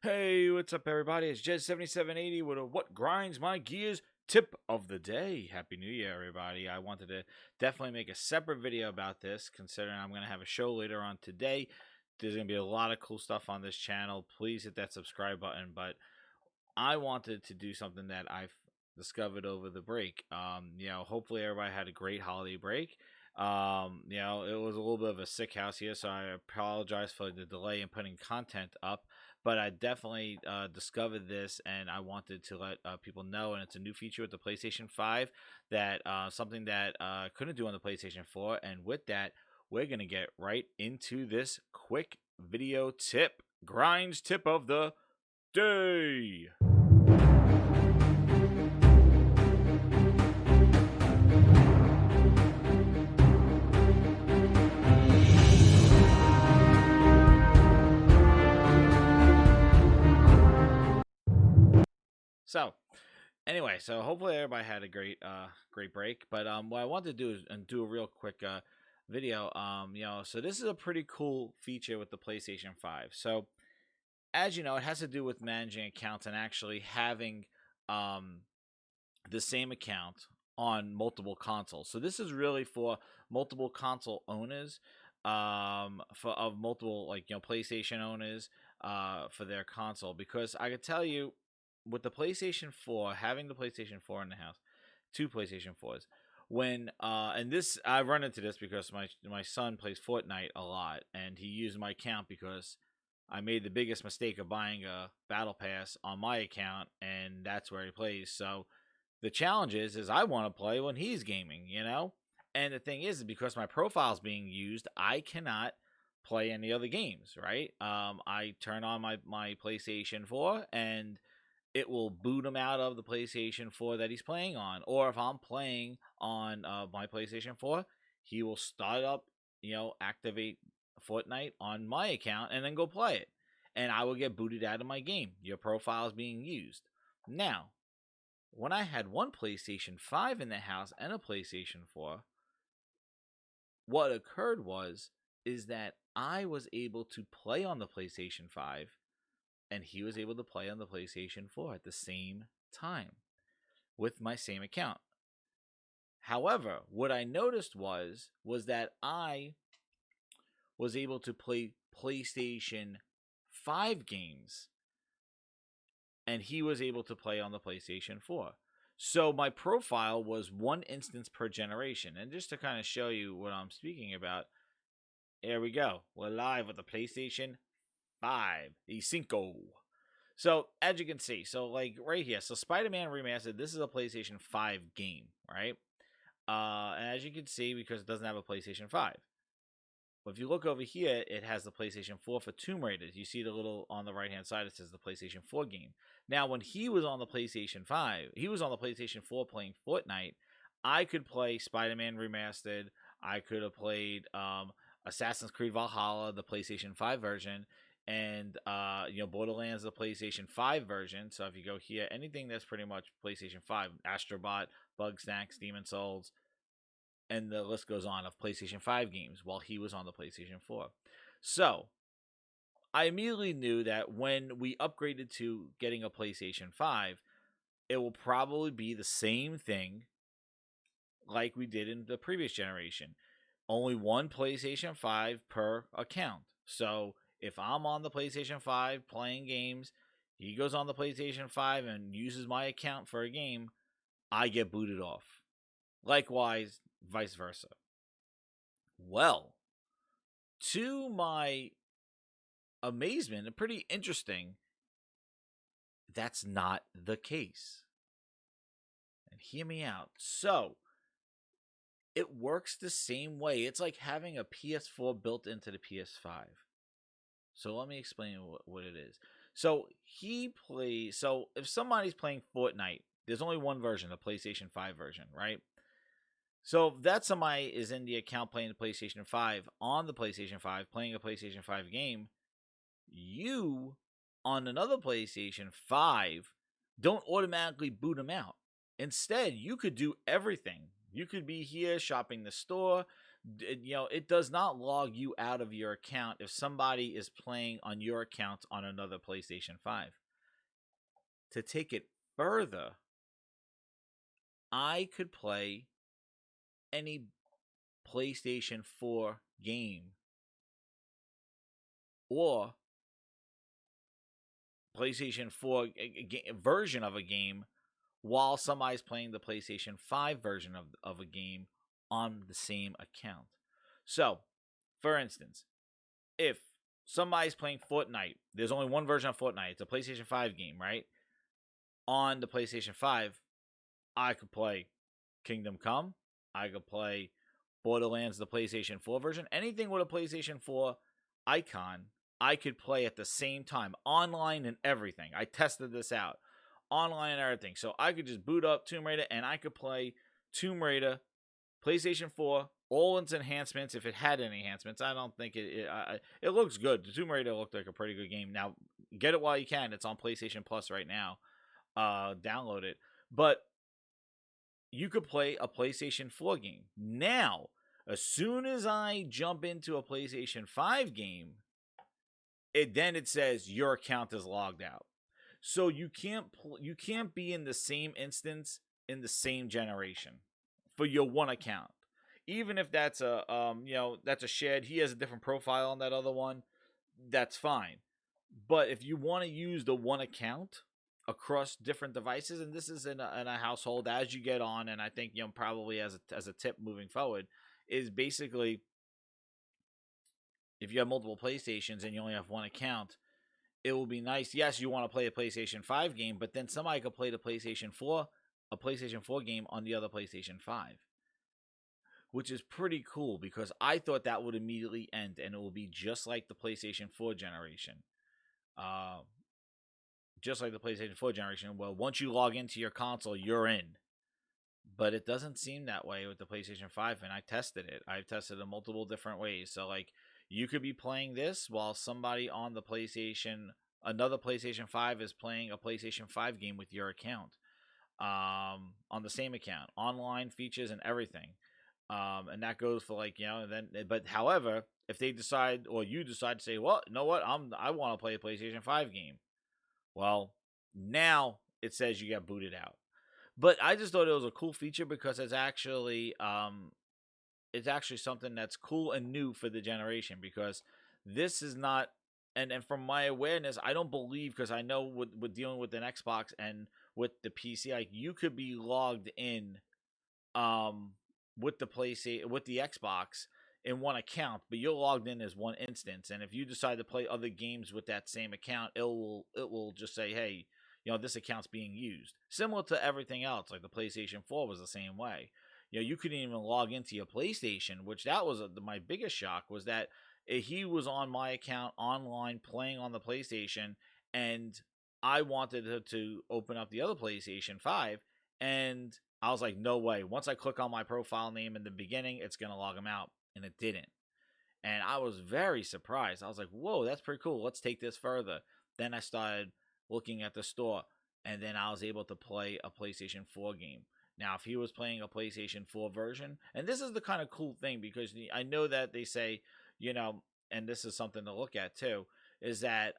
Hey, what's up, everybody? It's Jez7780 with a What Grinds My Gears tip of the day. Happy New Year, everybody. I wanted to definitely make a separate video about this, considering I'm going to have a show later on today. There's going to be a lot of cool stuff on this channel. Please hit that subscribe button. But I wanted to do something that I've discovered over the break. Hopefully everybody had a great holiday break. It was a little bit of a sick house here, so I apologize for the delay in putting content up. But I definitely discovered this, and I wanted to let people know. And it's a new feature with the PlayStation 5 that something that couldn't do on the PlayStation 4. And with that, we're gonna get right into this quick video tip, grinds tip of the day. So, anyway, so hopefully everybody had a great break. But what I want to do is do a real quick video. So this is a pretty cool feature with the PlayStation 5. So, as you know, it has to do with managing accounts and actually having the same account on multiple consoles. So this is really for multiple console owners, for of multiple PlayStation owners, for their console. Because I could tell you, with the PlayStation 4, having the PlayStation 4 in the house, two PlayStation 4s. When and this I run into this because my son plays Fortnite a lot, and he used my account because I made the biggest mistake of buying a battle pass on my account, and that's where he plays. So the challenge is I want to play when he's gaming, And the thing is, because my profile is being used, I cannot play any other games, right? I turn on my PlayStation 4, and it will boot him out of the PlayStation 4 that he's playing on. Or if I'm playing on my PlayStation 4, he will start up, activate Fortnite on my account and then go play it. And I will get booted out of my game. Your profile is being used. Now, when I had one PlayStation 5 in the house and a PlayStation 4, what occurred is that I was able to play on the PlayStation 5 and he was able to play on the PlayStation 4 at the same time with my same account. However, what I noticed was that I was able to play PlayStation 5 games and he was able to play on the PlayStation 4. So my profile was one instance per generation. And just to kind of show you what I'm speaking about, here we go. We're live with the PlayStation 5, the Cinco. So as you can see, so like right here, so Spider-Man Remastered, this is a PlayStation 5 game, right? And as you can see, because it doesn't have a PlayStation 5. But if you look over here, it has the PlayStation 4 for Tomb Raider. You see the little on the right-hand side, it says the PlayStation 4 game. Now, when he was on the PlayStation 5, he was on the PlayStation 4 playing Fortnite, I could play Spider-Man Remastered. I could have played Assassin's Creed Valhalla, the PlayStation 5 version, and Borderlands, the PlayStation 5 version. So if you go here, anything that's pretty much PlayStation 5, Astrobot, Bugsnax, Demon Souls, and the list goes on of PlayStation 5 games while he was on the PlayStation 4. So I immediately knew that when we upgraded to getting a PlayStation 5, it will probably be the same thing like we did in the previous generation. Only one PlayStation 5 per account. So if I'm on the PlayStation 5 playing games, he goes on the PlayStation 5 and uses my account for a game, I get booted off. Likewise, vice versa. Well, to my amazement, and pretty interesting, that's not the case. And hear me out. So, it works the same way. It's like having a PS4 built into the PS5. So let me explain what it is. So if somebody's playing Fortnite, there's only one version, the PlayStation 5 version, right? So if that somebody is in the account playing the PlayStation 5 on the PlayStation 5, playing a PlayStation 5 game, you on another PlayStation 5 don't automatically boot them out. Instead, you could do everything. You could be here shopping the store, It does not log you out of your account if somebody is playing on your account on another PlayStation 5. To take it further, I could play any PlayStation 4 game or PlayStation 4 version of a game while somebody's playing the PlayStation 5 version of a game on the same account. So, for instance, if somebody's playing Fortnite, there's only one version of Fortnite. It's a PlayStation 5 game, right? On the PlayStation 5, I could play Kingdom Come. I could play Borderlands, the PlayStation 4 version. Anything with a PlayStation 4 icon, I could play at the same time, online and everything. I tested this out, online and everything. So I could just boot up Tomb Raider and I could play Tomb Raider, PlayStation 4, all its enhancements, if it had any enhancements. I don't think it looks good. The Tomb Raider looked like a pretty good game. Now, get it while you can. It's on PlayStation Plus right now. Download it. But you could play a PlayStation 4 game. Now, as soon as I jump into a PlayStation 5 game, it says your account is logged out. So you can't be in the same instance in the same generation for your one account. Even if that's that's a shared, he has a different profile on that other one, that's fine. But if you want to use the one account across different devices, and this is in a household as you get on, and I think probably as a tip moving forward, is basically if you have multiple PlayStations and you only have one account, it will be nice. Yes, you want to play a PlayStation 5 game, but then somebody could play a PlayStation 4 game on the other PlayStation 5. Which is pretty cool because I thought that would immediately end and it will be just like the PlayStation 4 generation. Just like the PlayStation 4 generation. Well, once you log into your console, you're in. But it doesn't seem that way with the PlayStation 5, and I tested it. I've tested it in multiple different ways. So, like, you could be playing this while somebody on the another PlayStation 5 is playing a PlayStation 5 game with your account. On the same account. Online features and everything. And that goes for but however, if they decide or you decide to say, well, you know what, I want to play a PlayStation 5 game. Well, now it says you got booted out. But I just thought it was a cool feature because it's actually something that's cool and new for the generation because this is not and from my awareness, I don't believe because I know with dealing with an Xbox and with the PC, like you could be logged in with the PlayStation with the Xbox in one account, but you're logged in as one instance. And if you decide to play other games with that same account, it will just say, hey, this account's being used. Similar to everything else, like the PlayStation 4 was the same way. You couldn't even log into your PlayStation, which that was my biggest shock was that he was on my account online playing on the PlayStation, and I wanted to open up the other PlayStation 5, and I was like, no way. Once I click on my profile name in the beginning, it's going to log him out. And it didn't. And I was very surprised. I was like, whoa, that's pretty cool. Let's take this further. Then I started looking at the store. And then I was able to play a PlayStation 4 game. Now, if he was playing a PlayStation 4 version, and this is the kind of cool thing because I know that they say, and this is something to look at too, is that,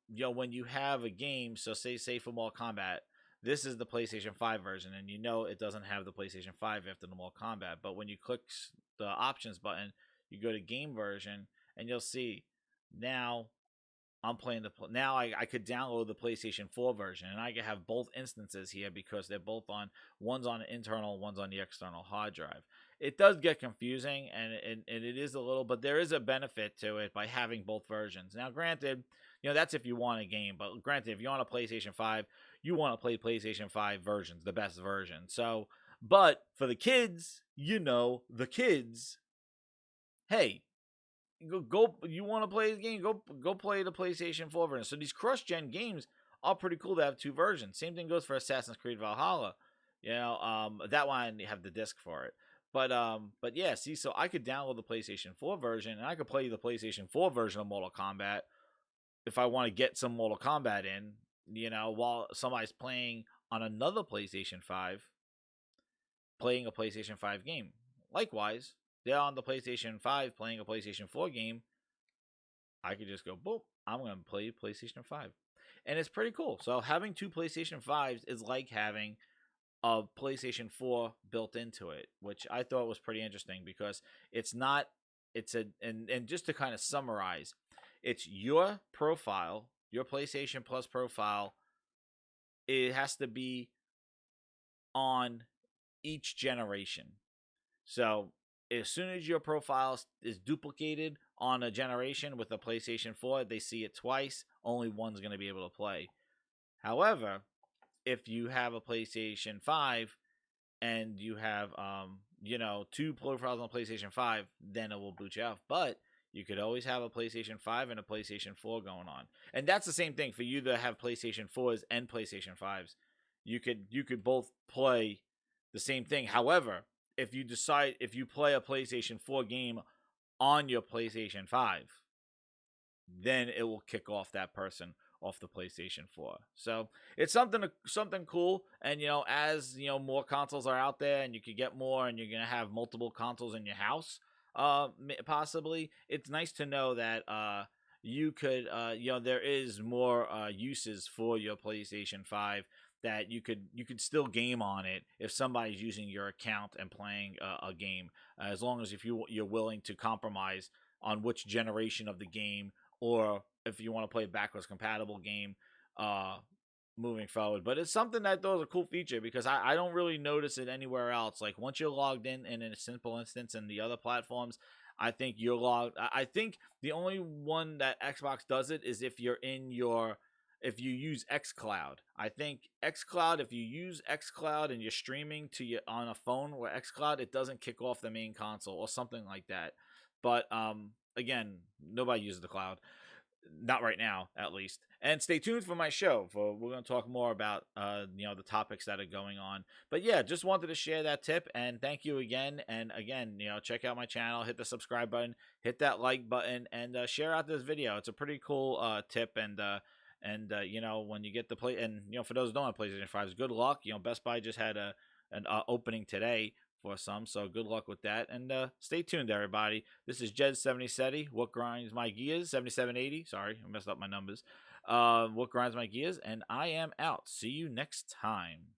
when you have a game, so say for Mortal Kombat, this is the PlayStation 5 version, and it doesn't have the PlayStation 5 after the Mortal Kombat. But when you click the options button, you go to game version, and you'll see now I'm playing now I could download the PlayStation 4 version, and I can have both instances here because they're both one's on the internal, one's on the external hard drive. It does get confusing, and it is a little, but there is a benefit to it by having both versions. Now, granted, that's if you want a game, but granted, if you want a PlayStation 5, you want to play PlayStation 5 versions, the best version. So, but for the kids, the kids, hey, go you want to play the game, go play the PlayStation 4 version. So these cross-gen games are pretty cool to have two versions. Same thing goes for Assassin's Creed Valhalla. That one I have the disc for it. But yeah, see, so I could download the PlayStation 4 version and I could play the PlayStation 4 version of Mortal Kombat if I want to get some Mortal Kombat in, while somebody's playing on another PlayStation 5, playing a PlayStation 5 game. Likewise, they're on the PlayStation 5 playing a PlayStation 4 game, I could just go, boom, I'm going to play PlayStation 5. And it's pretty cool. So having two PlayStation 5s is like having a PlayStation 4 built into it, which I thought was pretty interesting because it's not, it's a, and just to kind of summarize, it's your profile, your PlayStation Plus profile. It has to be on each generation. So as soon as your profile is duplicated on a generation with a PlayStation 4, they see it twice. Only one's going to be able to play. However, if you have a PlayStation 5 and you have, two profiles on PlayStation 5, then it will boot you off. But you could always have a PlayStation 5 and a PlayStation 4 going on. And that's the same thing for you that have PlayStation 4s and PlayStation 5s. You could both play the same thing. However, if you play a PlayStation 4 game on your PlayStation 5, then it will kick off that person off the PlayStation 4. So it's something cool. And as more consoles are out there, and you could get more, and you're gonna have multiple consoles in your house, possibly. It's nice to know that you could there is more uses for your PlayStation 5, that you could still game on it if somebody's using your account and playing a game, as long as if you're willing to compromise on which generation of the game, or if you want to play a backwards compatible game moving forward. But it's something that those a cool feature, because I don't really notice it anywhere else. Like once you're logged in a simple instance in the other platforms, I think you're logged. I think the only one that Xbox does it is if you use xCloud. I think xCloud, if you use xCloud and you're streaming on a phone or xCloud, it doesn't kick off the main console or something like that. But again, nobody uses the cloud. Not right now, at least. And stay tuned for my show. We're going to talk more about the topics that are going on. But yeah, just wanted to share that tip, and thank you again. And again, check out my channel, hit the subscribe button, hit that like button, and share out this video. It's a pretty cool tip, and when you get the play, and for those who don't have PlayStation 5s, good luck. Best Buy just had an opening today for some, so good luck with that, and stay tuned, everybody. This is Jed77. What grinds my gears? 7780. Sorry, I messed up my numbers. What grinds my gears? And I am out. See you next time.